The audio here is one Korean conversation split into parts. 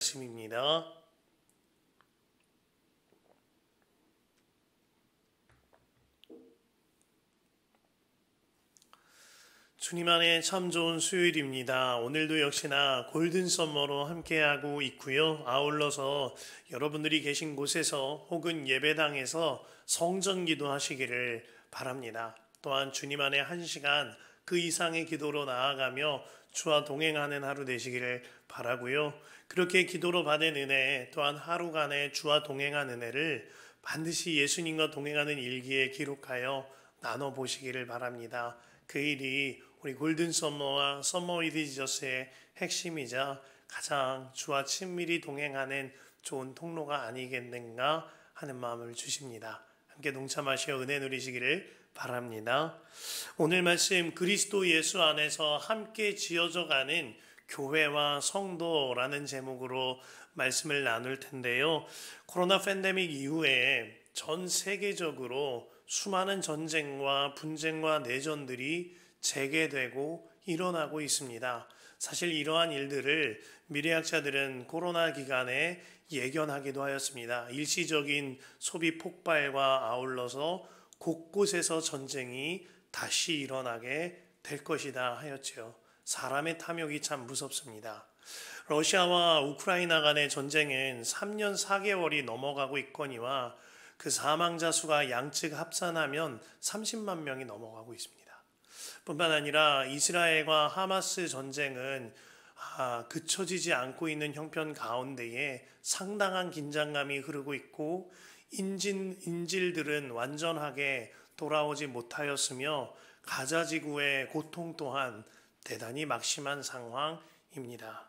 말씀입니다. 주님 안에 참 좋은 수요일입니다. 오늘도 역시나 골든 썸머로 함께하고 있고요. 아울러서 여러분들이 계신 곳에서 혹은 예배당에서 성전 기도하시기를 바랍니다. 또한 주님 안에 한 시간 그 이상의 기도로 나아가며 주와 동행하는 하루 되시기를 바라고요. 그렇게 기도로 받은 은혜, 또한 하루간의 주와 동행한 은혜를 반드시 예수님과 동행하는 일기에 기록하여 나눠보시기를 바랍니다. 그 일이 우리 골든 썸머와 썸머 위드 지저스의 핵심이자 가장 주와 친밀히 동행하는 좋은 통로가 아니겠는가 하는 마음을 주십니다. 함께 동참하시어 은혜 누리시기를 바랍니다. 오늘 말씀 그리스도 예수 안에서 함께 지어져 가는 교회와 성도라는 제목으로 말씀을 나눌 텐데요. 코로나 팬데믹 이후에 전 세계적으로 수많은 전쟁과 분쟁과 내전들이 재개되고 일어나고 있습니다. 사실 이러한 일들을 미래학자들은 코로나 기간에 예견하기도 하였습니다. 일시적인 소비 폭발과 아울러서 곳곳에서 전쟁이 다시 일어나게 될 것이다 하였지요. 사람의 탐욕이 참 무섭습니다. 러시아와 우크라이나 간의 전쟁은 3년 4개월이 넘어가고 있거니와 그 사망자 수가 양측 합산하면 30만 명이 넘어가고 있습니다. 뿐만 아니라 이스라엘과 하마스 전쟁은 그쳐지지 않고 있는 형편 가운데에 상당한 긴장감이 흐르고 있고 인질들은 완전하게 돌아오지 못하였으며 가자 지구의 고통 또한 대단히 막심한 상황입니다.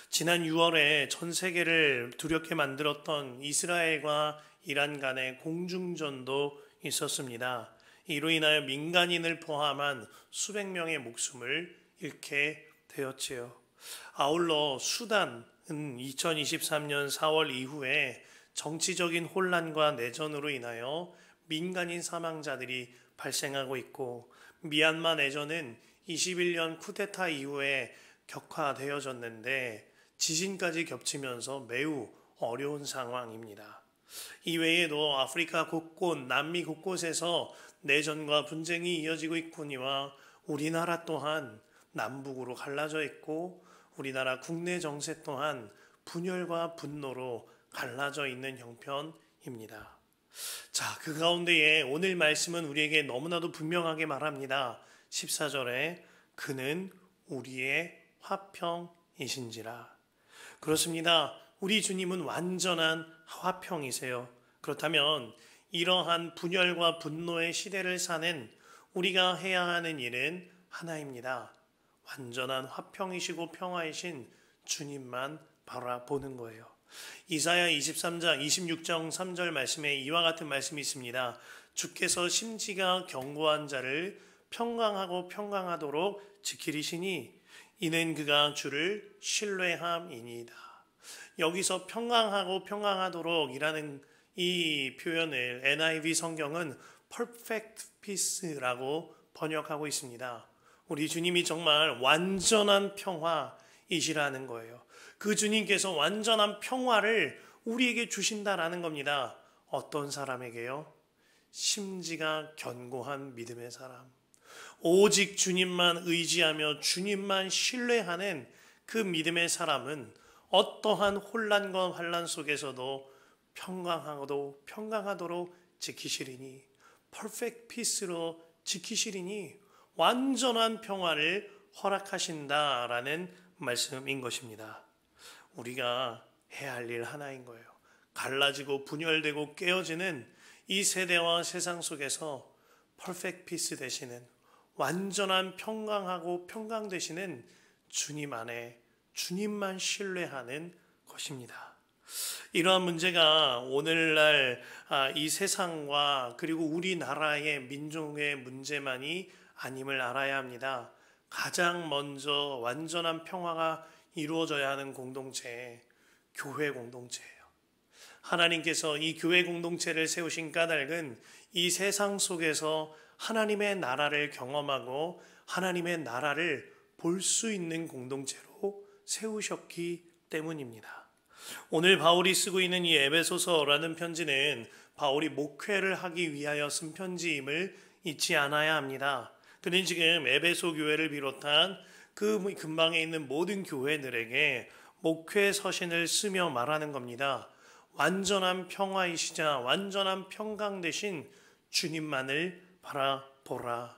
지난 6월에 전 세계를 두렵게 만들었던 이스라엘과 이란 간의 공중전도 있었습니다. 이로 인하여 민간인을 포함한 수백 명의 목숨을 잃게 되었지요. 아울러 수단은 2023년 4월 이후에 정치적인 혼란과 내전으로 인하여 민간인 사망자들이 발생하고 있고 미얀마 내전은 21년 쿠데타 이후에 격화되어졌는데 지진까지 겹치면서 매우 어려운 상황입니다. 이외에도 아프리카 곳곳, 남미 곳곳에서 내전과 분쟁이 이어지고 있거니와 우리나라 또한 남북으로 갈라져 있고 우리나라 국내 정세 또한 분열과 분노로 갈라져 있는 형편입니다. 자, 그 가운데에 오늘 말씀은 우리에게 너무나도 분명하게 말합니다. 14절에 그는 우리의 화평이신지라. 그렇습니다. 우리 주님은 완전한 화평이세요. 그렇다면 이러한 분열과 분노의 시대를 사는 우리가 해야 하는 일은 하나입니다. 완전한 화평이시고 평화이신 주님만 바라보는 거예요. 이사야 23장 26장 3절 말씀에 이와 같은 말씀이 있습니다. 주께서 심지가 견고한 자를 평강하고 평강하도록 지키리시니 이는 그가 주를 신뢰함이니이다. 여기서 평강하고 평강하도록 이라는 이 표현을 NIV 성경은 perfect peace라고 번역하고 있습니다. 우리 주님이 정말 완전한 평화이시라는 거예요. 그 주님께서 완전한 평화를 우리에게 주신다라는 겁니다. 어떤 사람에게요? 심지가 견고한 믿음의 사람. 오직 주님만 의지하며 주님만 신뢰하는 그 믿음의 사람은 어떠한 혼란과 환란 속에서도 평강하도록 지키시리니 퍼펙트 피스로 지키시리니 완전한 평화를 허락하신다라는 말씀인 것입니다. 우리가 해야 할 일 하나인 거예요. 갈라지고 분열되고 깨어지는 이 세대와 세상 속에서 퍼펙트 피스 되시는 완전한 평강하고 평강되시는 주님 안에 주님만 신뢰하는 것입니다. 이러한 문제가 오늘날 이 세상과 그리고 우리나라의 민족의 문제만이 아님을 알아야 합니다. 가장 먼저 완전한 평화가 이루어져야 하는 공동체, 교회 공동체예요. 하나님께서 이 교회 공동체를 세우신 까닭은 이 세상 속에서 하나님의 나라를 경험하고 하나님의 나라를 볼 수 있는 공동체로 세우셨기 때문입니다. 오늘 바울이 쓰고 있는 이 에베소서라는 편지는 바울이 목회를 하기 위하여 쓴 편지임을 잊지 않아야 합니다. 그는 지금 에베소 교회를 비롯한 그 근방에 있는 모든 교회들에게 목회 서신을 쓰며 말하는 겁니다. 완전한 평화이시자 완전한 평강 되신 주님만을 바라보라.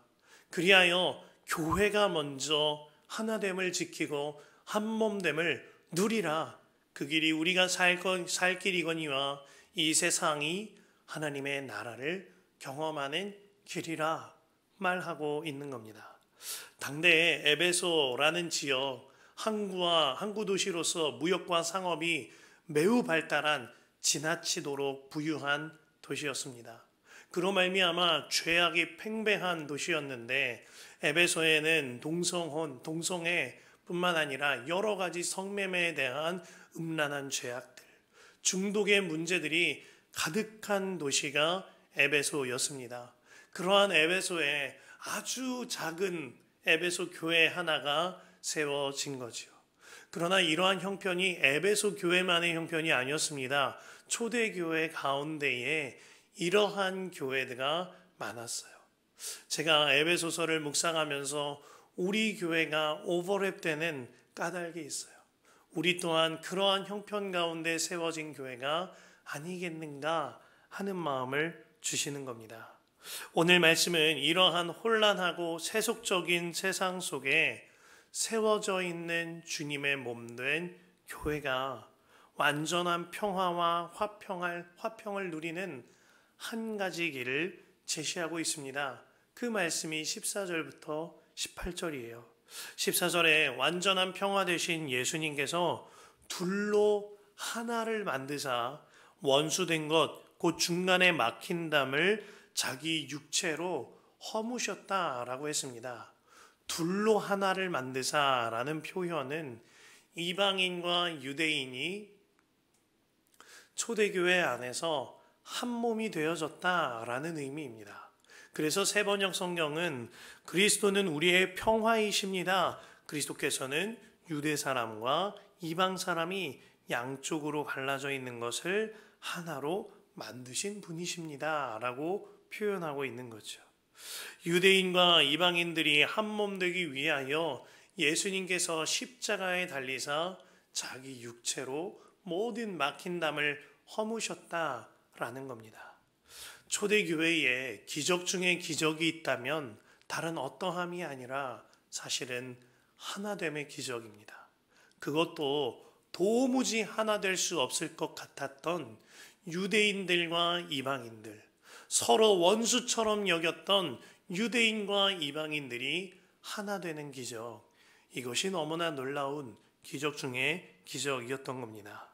그리하여 교회가 먼저 하나됨을 지키고 한몸됨을 누리라. 그 길이 우리가 살 길이거니와 이 세상이 하나님의 나라를 경험하는 길이라 말하고 있는 겁니다. 당대의 에베소라는 지역, 항구 도시로서 무역과 상업이 매우 발달한 지나치도록 부유한 도시였습니다. 그로 말미암아 죄악이 팽배한 도시였는데 에베소에는 동성애뿐만 아니라 여러 가지 성매매에 대한 음란한 죄악들, 중독의 문제들이 가득한 도시가 에베소였습니다. 그러한 에베소에 아주 작은 에베소 교회 하나가 세워진 거지요. 그러나 이러한 형편이 에베소 교회만의 형편이 아니었습니다. 초대교회 가운데에 이러한 교회가 많았어요. 제가 에베소서를 묵상하면서 우리 교회가 오버랩되는 까닭이 있어요. 우리 또한 그러한 형편 가운데 세워진 교회가 아니겠는가 하는 마음을 주시는 겁니다. 오늘 말씀은 이러한 혼란하고 세속적인 세상 속에 세워져 있는 주님의 몸된 교회가 완전한 평화와 화평을 누리는 한 가지 길을 제시하고 있습니다. 그 말씀이 14절부터 18절이에요. 14절에 완전한 평화 되신 예수님께서 둘로 하나를 만드사 원수된 것 곧 중간에 막힌 담을 자기 육체로 허무셨다라고 했습니다. 둘로 하나를 만드사라는 표현은 이방인과 유대인이 초대교회 안에서 한 몸이 되어졌다라는 의미입니다. 그래서 세번역 성경은 그리스도는 우리의 평화이십니다. 그리스도께서는 유대 사람과 이방 사람이 양쪽으로 갈라져 있는 것을 하나로 만드신 분이십니다. 라고 표현하고 있는 거죠. 유대인과 이방인들이 한 몸 되기 위하여 예수님께서 십자가에 달리사 자기 육체로 모든 막힌 담을 허무셨다라는 겁니다. 초대교회에 기적 중에 기적이 있다면 다른 어떠함이 아니라 사실은 하나됨의 기적입니다. 그것도 도무지 하나 될 수 없을 것 같았던 유대인들과 이방인들, 서로 원수처럼 여겼던 유대인과 이방인들이 하나 되는 기적, 이것이 너무나 놀라운 기적 중에 기적이었던 겁니다.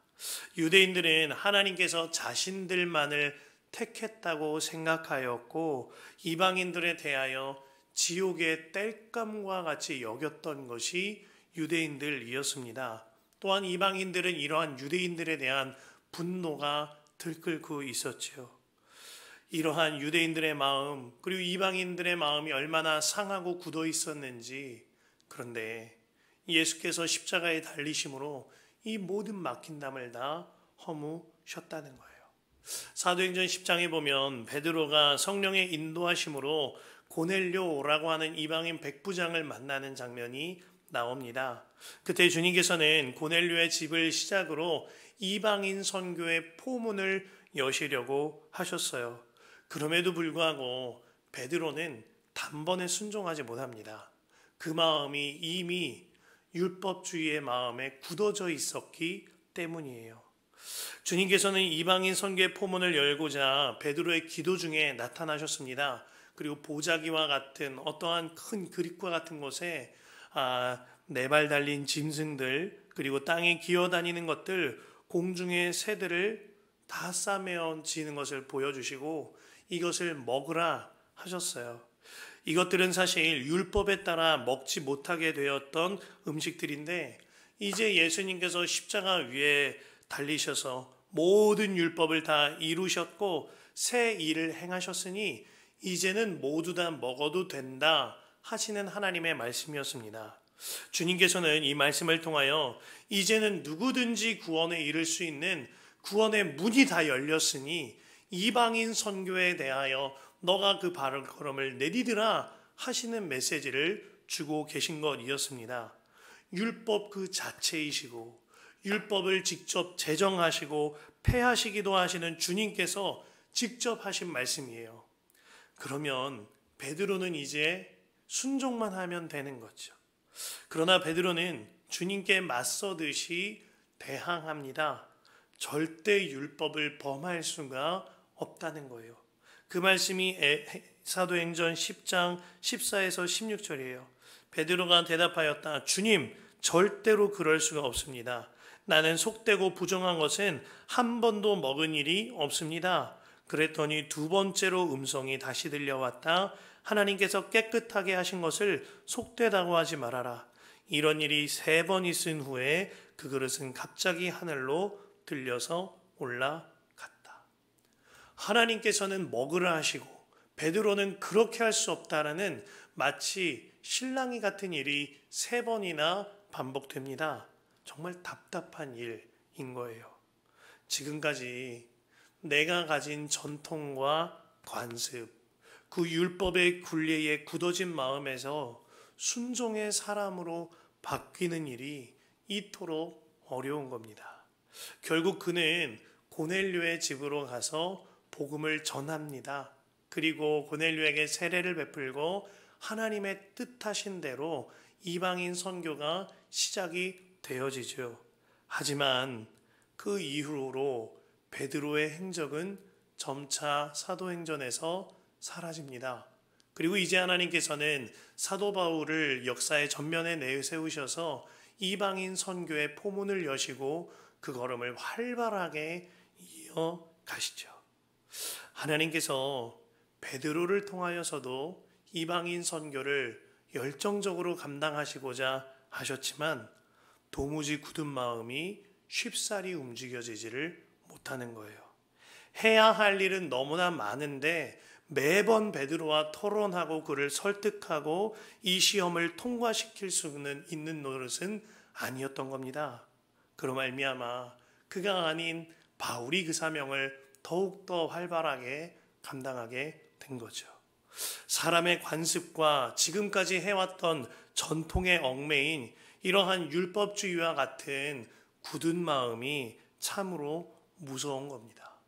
유대인들은 하나님께서 자신들만을 택했다고 생각하였고 이방인들에 대하여 지옥의 땔감과 같이 여겼던 것이 유대인들이었습니다. 또한 이방인들은 이러한 유대인들에 대한 분노가 들끓고 있었지요. 이러한 유대인들의 마음 그리고 이방인들의 마음이 얼마나 상하고 굳어 있었는지, 그런데 예수께서 십자가에 달리심으로 이 모든 막힌 담을 다 허무셨다는 거예요. 사도행전 10장에 보면 베드로가 성령의 인도하심으로 고넬료라고 하는 이방인 백부장을 만나는 장면이 나옵니다. 그때 주님께서는 고넬료의 집을 시작으로 이방인 선교의 포문을 여시려고 하셨어요. 그럼에도 불구하고 베드로는 단번에 순종하지 못합니다. 그 마음이 이미 율법주의의 마음에 굳어져 있었기 때문이에요. 주님께서는 이방인 선교의 포문을 열고자 베드로의 기도 중에 나타나셨습니다. 그리고 보자기와 같은 어떠한 큰 그릇과 같은 곳에 네 발 달린 짐승들 그리고 땅에 기어다니는 것들, 공중의 새들을 다 싸매어지는 것을 보여주시고 이것을 먹으라 하셨어요. 이것들은 사실 율법에 따라 먹지 못하게 되었던 음식들인데 이제 예수님께서 십자가 위에 달리셔서 모든 율법을 다 이루셨고 새 일을 행하셨으니 이제는 모두 다 먹어도 된다 하시는 하나님의 말씀이었습니다. 주님께서는 이 말씀을 통하여 이제는 누구든지 구원에 이를 수 있는 구원의 문이 다 열렸으니 이방인 선교에 대하여 너가 그 발걸음을 내디디라 하시는 메시지를 주고 계신 것이었습니다. 율법 그 자체이시고 율법을 직접 제정하시고 폐하시기도 하시는 주님께서 직접 하신 말씀이에요. 그러면 베드로는 이제 순종만 하면 되는 거죠. 그러나 베드로는 주님께 맞서듯이 대항합니다. 절대 율법을 범할 수가 없다는 거예요. 그 말씀이 사도행전 10장 14에서 16절이에요. 베드로가 대답하였다. 주님, 절대로 그럴 수가 없습니다. 나는 속되고 부정한 것은 한 번도 먹은 일이 없습니다. 그랬더니 두 번째로 음성이 다시 들려왔다. 하나님께서 깨끗하게 하신 것을 속되다고 하지 말아라. 이런 일이 3번 있은 후에 그 그릇은 갑자기 하늘로 들려서 올라갔다. 하나님께서는 먹으라 하시고 베드로는 그렇게 할 수 없다라는 마치 실랑이 같은 일이 3번이나 반복됩니다. 정말 답답한 일인 거예요. 지금까지 내가 가진 전통과 관습, 그 율법의 굴레에 굳어진 마음에서 순종의 사람으로 바뀌는 일이 이토록 어려운 겁니다. 결국 그는 고넬료의 집으로 가서 복음을 전합니다. 그리고 고넬료에게 세례를 베풀고 하나님의 뜻하신 대로 이방인 선교가 시작이 되어지죠. 하지만 그 이후로 베드로의 행적은 점차 사도행전에서 사라집니다. 그리고 이제 하나님께서는 사도 바울을 역사의 전면에 내세우셔서 이방인 선교의 포문을 여시고 그 걸음을 활발하게 이어가시죠. 하나님께서 베드로를 통하여서도 이방인 선교를 열정적으로 감당하시고자 하셨지만 도무지 굳은 마음이 쉽사리 움직여지지를 못하는 거예요. 해야 할 일은 너무나 많은데 매번 베드로와 토론하고 그를 설득하고 이 시험을 통과시킬 수는 있는 노릇은 아니었던 겁니다. 그로 말미암아 그가 아닌 바울이 그 사명을 더욱더 활발하게 감당하게 된 거죠. 사람의 관습과 지금까지 해왔던 전통의 얽매인 이러한 율법주의와 같은 굳은 마음이 참으로 무서운 겁니다.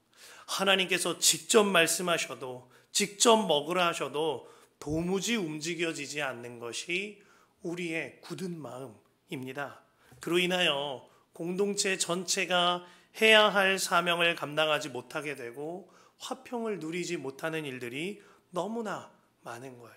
하나님께서 직접 말씀하셔도 직접 먹으라 하셔도 도무지 움직여지지 않는 것이 우리의 굳은 마음입니다. 그로 인하여 공동체 전체가 해야 할 사명을 감당하지 못하게 되고 화평을 누리지 못하는 일들이 너무나 많은 거예요.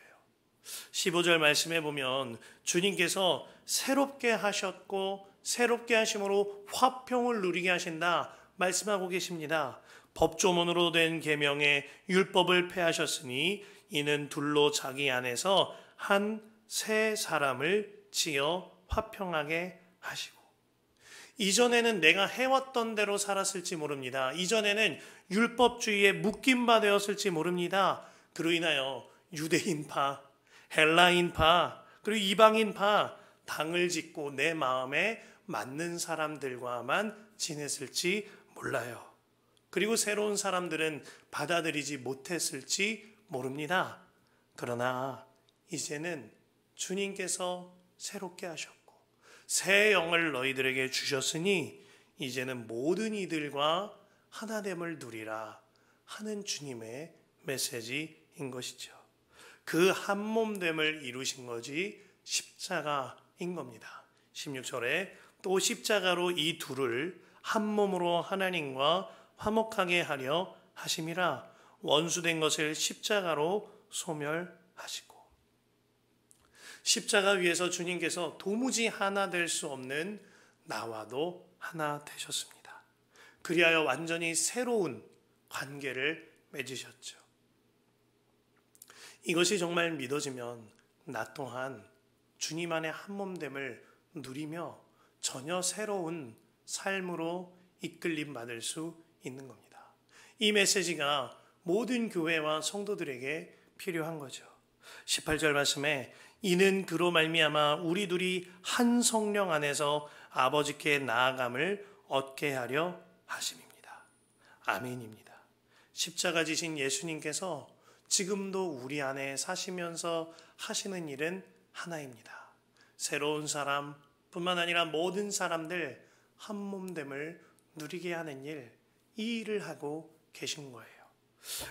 15절 말씀에 보면 주님께서 새롭게 하셨고 새롭게 하심으로 화평을 누리게 하신다 말씀하고 계십니다. 법조문으로 된 계명의 율법을 폐하셨으니 이는 둘로 자기 안에서 한 새 사람을 지어 화평하게 하시고, 이전에는 내가 해왔던 대로 살았을지 모릅니다. 이전에는 율법주의에 묶임바 되었을지 모릅니다. 그로 인하여 유대인파, 헬라인파, 그리고 이방인파 당을 짓고 내 마음에 맞는 사람들과만 지냈을지 몰라요. 그리고 새로운 사람들은 받아들이지 못했을지 모릅니다. 그러나 이제는 주님께서 새롭게 하셨고 새 영을 너희들에게 주셨으니 이제는 모든 이들과 하나됨을 누리라 하는 주님의 메시지인 것이죠. 그 한몸됨을 이루신 것이 십자가인 겁니다. 16절에 또 십자가로 이 둘을 한 몸으로 하나님과 화목하게 하려 하심이라. 원수된 것을 십자가로 소멸하시고, 십자가 위에서 주님께서 도무지 하나 될 수 없는 나와도 하나 되셨습니다. 그리하여 완전히 새로운 관계를 맺으셨죠. 이것이 정말 믿어지면 나 또한 주님 안에 한몸됨을 누리며 전혀 새로운 삶으로 이끌림 받을 수 있는 겁니다. 이 메시지가 모든 교회와 성도들에게 필요한 거죠. 18절 말씀에 이는 그로 말미암아 우리 둘이 한 성령 안에서 아버지께 나아감을 얻게 하려 하심입니다. 아멘입니다. 십자가 지신 예수님께서 지금도 우리 안에 사시면서 하시는 일은 하나입니다. 새로운 사람 뿐만 아니라 모든 사람들 한 몸됨을 누리게 하는 일, 이 일을 하고 계신 거예요.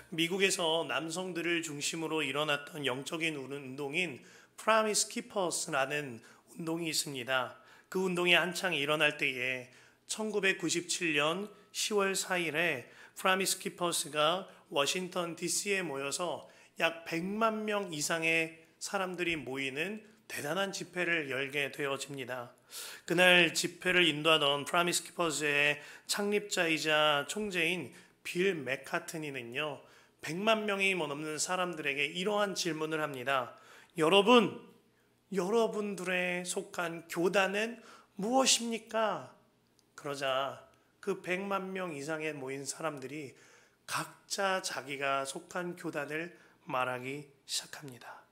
미국에서 남성들을 중심으로 일어났던 영적인 운동인 프라미스 키퍼스라는 운동이 있습니다. 그 운동이 한창 일어날 때에 1997년 10월 4일에 프라미스 키퍼스가 워싱턴 DC에 모여서 약 100만 명 이상의 사람들이 모이는 대단한 집회를 열게 되어집니다. 그날 집회를 인도하던 프라미스 키퍼스의 창립자이자 총재인 빌 맥카트니는요, 100만 명이 넘는 사람들에게 이러한 질문을 합니다. 여러분들의 속한 교단은 무엇입니까? 그러자 그 100만 명 이상의 모인 사람들이 각자 자기가 속한 교단을 말하기 시작합니다.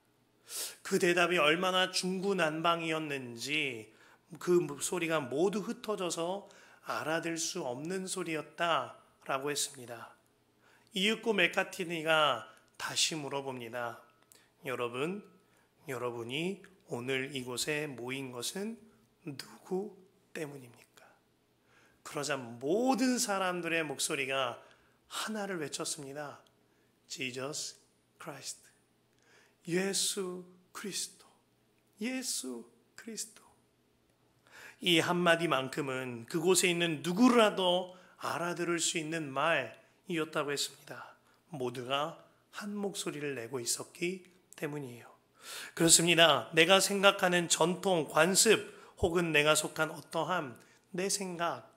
그 대답이 얼마나 중구난방이었는지 그 소리가 모두 흩어져서 알아들 수 없는 소리였다라고 했습니다. 이윽고 맥카티니가 다시 물어봅니다. 여러분이 오늘 이곳에 모인 것은 누구 때문입니까? 그러자 모든 사람들의 목소리가 하나를 외쳤습니다. Jesus Christ. 예수 그리스도. 예수 그리스도. 이 한마디만큼은 그곳에 있는 누구라도 알아들을 수 있는 말이었다고 했습니다. 모두가 한 목소리를 내고 있었기 때문이에요. 그렇습니다. 내가 생각하는 전통, 관습 혹은 내가 속한 어떠함, 내 생각,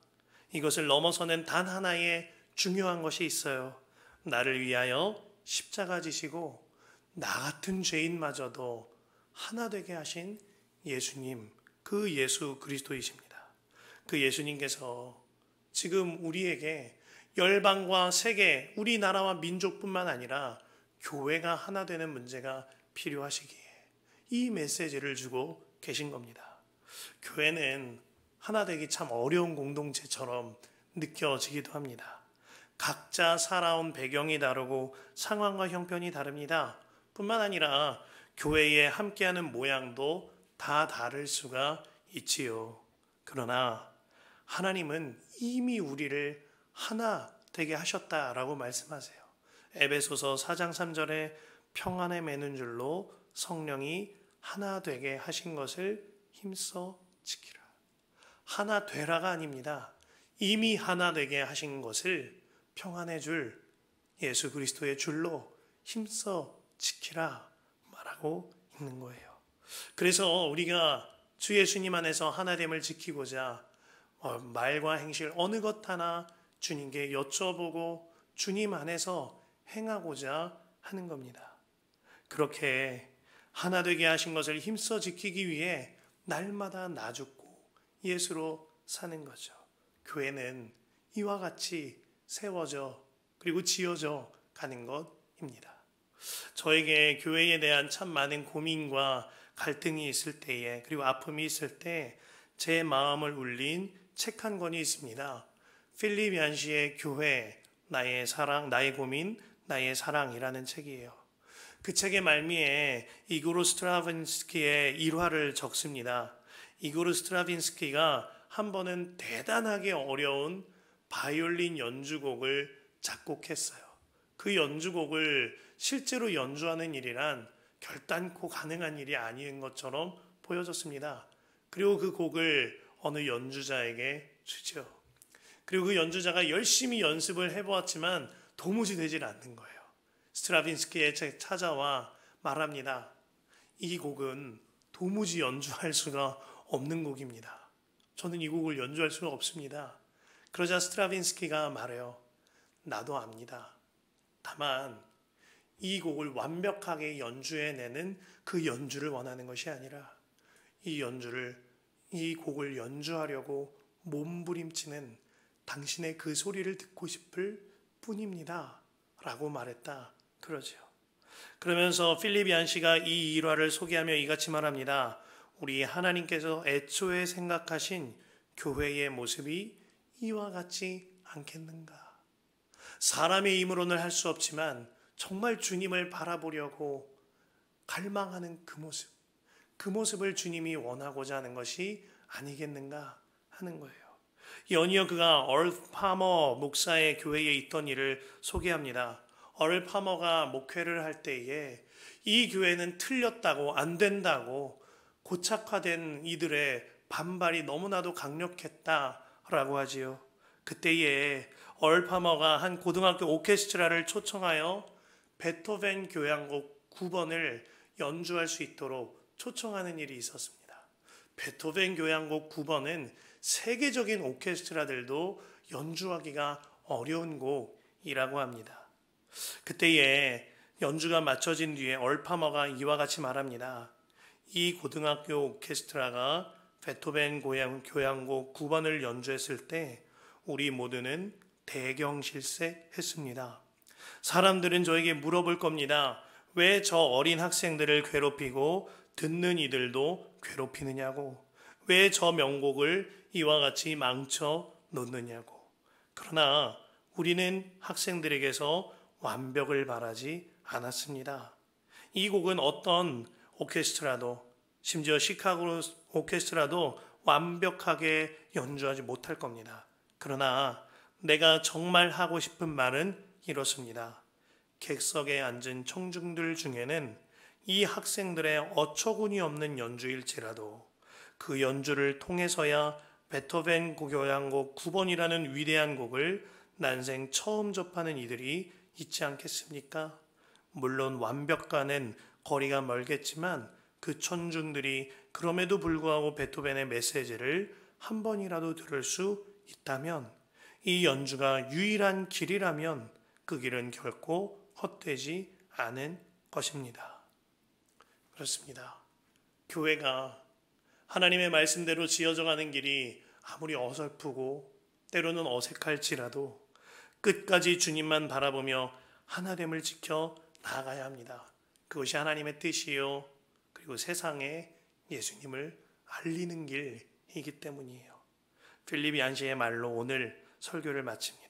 이것을 넘어서는 단 하나의 중요한 것이 있어요. 나를 위하여 십자가 지시고 나 같은 죄인마저도 하나 되게 하신 예수님, 그 예수 그리스도이십니다. 그 예수님께서 지금 우리에게 열방과 세계, 우리나라와 민족뿐만 아니라 교회가 하나 되는 문제가 필요하시기에 이 메시지를 주고 계신 겁니다. 교회는 하나 되기 참 어려운 공동체처럼 느껴지기도 합니다. 각자 살아온 배경이 다르고 상황과 형편이 다릅니다. 뿐만 아니라 교회에 함께하는 모양도 다 다를 수가 있지요. 그러나 하나님은 이미 우리를 하나 되게 하셨다라고 말씀하세요. 에베소서 4장 3절에 평안에 매는 줄로 성령이 하나 되게 하신 것을 힘써 지키라. 하나 되라가 아닙니다. 이미 하나 되게 하신 것을 평안의 줄, 예수 그리스도의 줄로 힘써 지키라 말하고 있는 거예요. 그래서 우리가 주 예수님 안에서 하나됨을 지키고자 말과 행실 어느 것 하나 주님께 여쭤보고 주님 안에서 행하고자 하는 겁니다. 그렇게 하나 되게 하신 것을 힘써 지키기 위해 날마다 나 죽고 예수로 사는 거죠. 교회는 이와 같이 세워져 그리고 지어져 가는 것입니다. 저에게 교회에 대한 참 많은 고민과 갈등이 있을 때에 그리고 아픔이 있을 때 제 마음을 울린 책 한 권이 있습니다. 필립 얀시의 교회, 나의 사랑, 나의 고민, 나의 사랑이라는 책이에요. 그 책의 말미에 이고르 스트라빈스키의 일화를 적습니다. 이고르 스트라빈스키가 한 번은 대단하게 어려운 바이올린 연주곡을 작곡했어요. 그 연주곡을 실제로 연주하는 일이란 결단코 가능한 일이 아닌 것처럼 보여졌습니다. 그리고 그 곡을 어느 연주자에게 주죠. 그리고 그 연주자가 열심히 연습을 해보았지만 도무지 되질 않는 거예요. 스트라빈스키에 찾아와 말합니다. 이 곡은 도무지 연주할 수가 없는 곡입니다. 저는 이 곡을 연주할 수가 없습니다. 그러자 스트라빈스키가 말해요. 나도 압니다. 다만 이 곡을 완벽하게 연주해내는 그 연주를 원하는 것이 아니라 이 곡을 연주하려고 몸부림치는 당신의 그 소리를 듣고 싶을 뿐입니다. 라고 말했다. 그러죠. 그러면서 필립 얀시가 이 일화를 소개하며 이같이 말합니다. 우리 하나님께서 애초에 생각하신 교회의 모습이 이와 같지 않겠는가? 사람의 힘으로는 할 수 없지만 정말 주님을 바라보려고 갈망하는 그 모습을 주님이 원하고자 하는 것이 아니겠는가 하는 거예요. 연이어 그가 얼 파머 목사의 교회에 있던 일을 소개합니다. 얼 파머가 목회를 할 때에 이 교회는 틀렸다고 안 된다고 고착화된 이들의 반발이 너무나도 강력했다라고 하지요. 그때에 얼 파머가 한 고등학교 오케스트라를 초청하여 베토벤 교향곡 9번을 연주할 수 있도록 초청하는 일이 있었습니다. 베토벤 교향곡 9번은 세계적인 오케스트라들도 연주하기가 어려운 곡이라고 합니다. 그때에 연주가 마쳐진 뒤에 얼 파머가 이와 같이 말합니다. 이 고등학교 오케스트라가 베토벤 교향곡 9번을 연주했을 때 우리 모두는 대경실색했습니다. 사람들은 저에게 물어볼 겁니다. 왜 저 어린 학생들을 괴롭히고 듣는 이들도 괴롭히느냐고. 왜 저 명곡을 이와 같이 망쳐 놓느냐고. 그러나 우리는 학생들에게서 완벽을 바라지 않았습니다. 이 곡은 어떤 오케스트라도, 심지어 시카고 오케스트라도 완벽하게 연주하지 못할 겁니다. 그러나 내가 정말 하고 싶은 말은 이렇습니다. 객석에 앉은 청중들 중에는 이 학생들의 어처구니 없는 연주일지라도 그 연주를 통해서야 베토벤 교향곡 9번이라는 위대한 곡을 난생 처음 접하는 이들이 있지 않겠습니까? 물론 완벽과는 거리가 멀겠지만 그 청중들이 그럼에도 불구하고 베토벤의 메시지를 한 번이라도 들을 수 있다면, 이 연주가 유일한 길이라면 그 길은 결코 헛되지 않은 것입니다. 그렇습니다. 교회가 하나님의 말씀대로 지어져가는 길이 아무리 어설프고 때로는 어색할지라도 끝까지 주님만 바라보며 하나됨을 지켜 나아가야 합니다. 그것이 하나님의 뜻이요, 그리고 세상에 예수님을 알리는 길이기 때문이에요. 필립 얀시의 말로 오늘 설교를 마칩니다.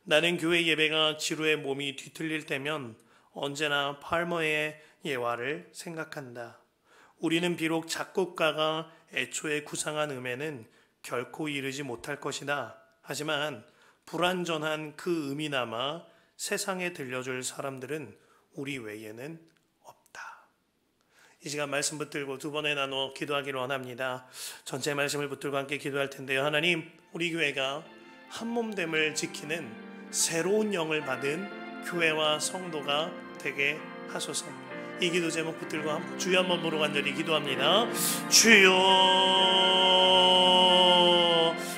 나는 교회 예배가 지루해 몸이 뒤틀릴 때면 언제나 팔머의 예화를 생각한다. 우리는 비록 작곡가가 애초에 구상한 음에는 결코 이르지 못할 것이다. 하지만 불완전한 그 음이나마 세상에 들려줄 사람들은 우리 외에는 없다. 이 시간 말씀 붙들고 두 번에 나눠 기도하기를 원합니다. 전체 말씀을 붙들고 함께 기도할 텐데요. 하나님, 우리 교회가 한몸됨을 지키는 새로운 영을 받은 교회와 성도가 되게 하소서. 이 기도 제목 붙들고 주여 한번 부르고 간절히 기도합니다. 주여,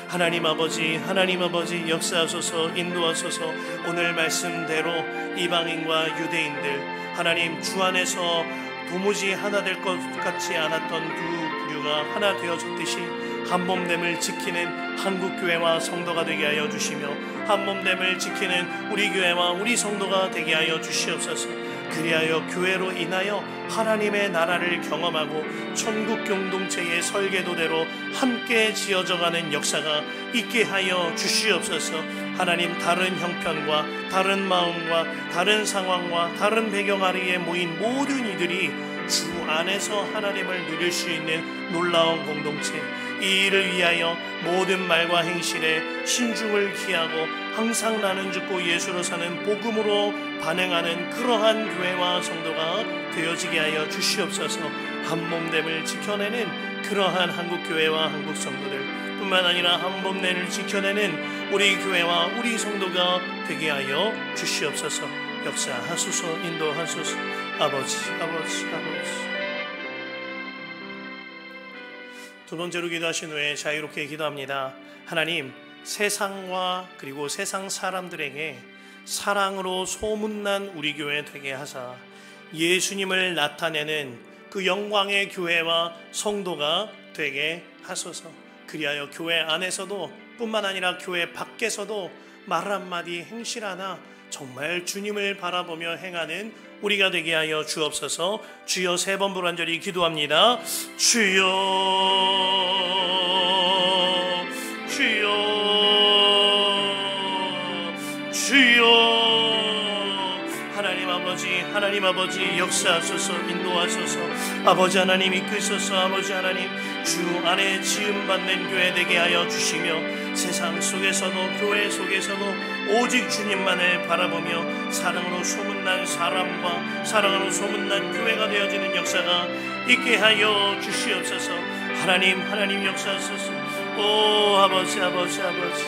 하나님 아버지 역사하소서, 인도하소서. 오늘 말씀대로 이방인과 유대인들, 하나님 주 안에서 도무지 하나 될 것 같지 않았던 두 부류가 하나 되어졌듯이 한몸됨을 지키는 한국교회와 성도가 되게 하여 주시며, 한몸됨을 지키는 우리 교회와 우리 성도가 되게 하여 주시옵소서. 그리하여 교회로 인하여 하나님의 나라를 경험하고 천국 공동체의 설계도대로 함께 지어져가는 역사가 있게 하여 주시옵소서. 하나님, 다른 형편과 다른 마음과 다른 상황과 다른 배경 아래에 모인 모든 이들이 주 안에서 하나님을 누릴 수 있는 놀라운 공동체, 이 일을 위하여 모든 말과 행실에 신중을 기하고 항상 나는 죽고 예수로 사는 복음으로 반응하는 그러한 교회와 성도가 되어지게 하여 주시옵소서. 한몸됨을 지켜내는 그러한 한국교회와 한국 성도들 뿐만 아니라 한몸됨을 지켜내는 우리 교회와 우리 성도가 되게 하여 주시옵소서. 역사하소서, 인도하소서. 아버지. 두 번째로 기도하신 후에 자유롭게 기도합니다. 하나님, 세상과 그리고 세상 사람들에게 사랑으로 소문난 우리 교회 되게 하사 예수님을 나타내는 그 영광의 교회와 성도가 되게 하소서. 그리하여 교회 안에서도 뿐만 아니라 교회 밖에서도 말 한마디 행실 하나 정말 주님을 바라보며 행하는 우리가 되게 하여 주옵소서. 주여, 3번 불완전히 기도합니다. 주여, 주여, 주여. 하나님 아버지 역사하소서, 인도하소서. 아버지 하나님 이끄소서. 아버지 하나님, 주 안에 지음받는 교회 되게 하여 주시며 세상 속에서도 교회 속에서도 오직 주님만을 바라보며 사랑으로 소문난 사람과 사랑으로 소문난 교회가 되어지는 역사가 있게 하여 주시옵소서. 하나님 역사하소서. 오 아버지, 아버지, 아버지,